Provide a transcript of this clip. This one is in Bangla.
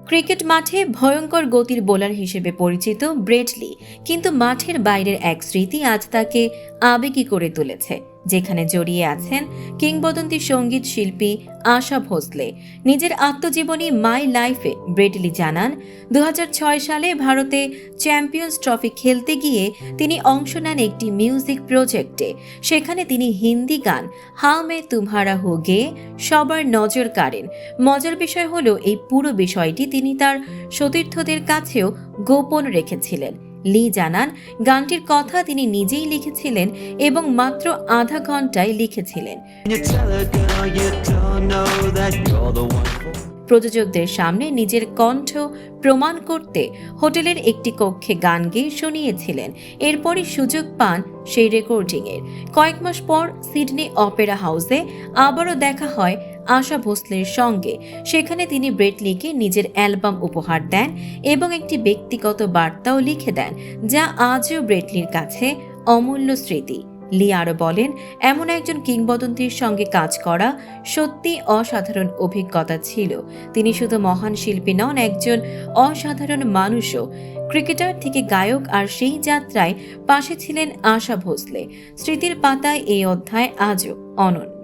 ক্রিকেট মাঠে ভয়ঙ্কর গতির বোলার হিসেবে পরিচিত ব্রেট লি, কিন্তু মাঠের বাইরের এক স্মৃতি আজ তাকে আবেগী করে তুলেছে, যেখানে জড়িয়ে আছেন কিংবদন্তি সঙ্গীত শিল্পী আশা ভোসলে। নিজের আত্মজীবনী মাই লাইফে ব্রেট লি জানান, 2006 সালে ভারতে চ্যাম্পিয়ন্স ট্রফি খেলতে গিয়ে তিনি অংশ নেন একটি মিউজিক প্রজেক্টে। সেখানে তিনি হিন্দি গান হাও মে তুমহারা হো গেয়ে সবার নজর কাড়েন। মজার বিষয় হলো, এই পুরো বিষয়টি তিনি তার সতীর্থদের কাছেও গোপন রেখেছিলেন। লি জানান, গানটির কথা তিনি নিজেই লিখেছিলেন এবং মাত্র আধা ঘন্টায় লিখেছিলেন। প্রযোজকদের সামনে নিজের কণ্ঠ প্রমাণ করতে হোটেলের একটি কক্ষে গান গেয়ে শুনিয়েছিলেন। এরপরই সুযোগ পান সেই রেকর্ডিংয়ের। কয়েক মাস পর সিডনি অপেরা হাউসে আবারও দেখা হয় আশা ভোসলের সঙ্গে। সেখানে তিনি ব্রেট লিকে নিজের অ্যালবাম উপহার দেন এবং একটি ব্যক্তিগত বার্তাও লিখে দেন, যা আজও ব্রেট লির কাছে অমূল্য স্মৃতি। লি আরও বলেন, এমন একজন কিংবদন্তির সঙ্গে কাজ করা সত্যি অসাধারণ অভিজ্ঞতা ছিল। তিনি শুধু মহান শিল্পী নন, একজন অসাধারণ মানুষও। ক্রিকেটার থেকে গায়ক, আর সেই যাত্রায় পাশে ছিলেন আশা ভোসলে। স্মৃতির পাতায় এই অধ্যায় আজও অনন্য।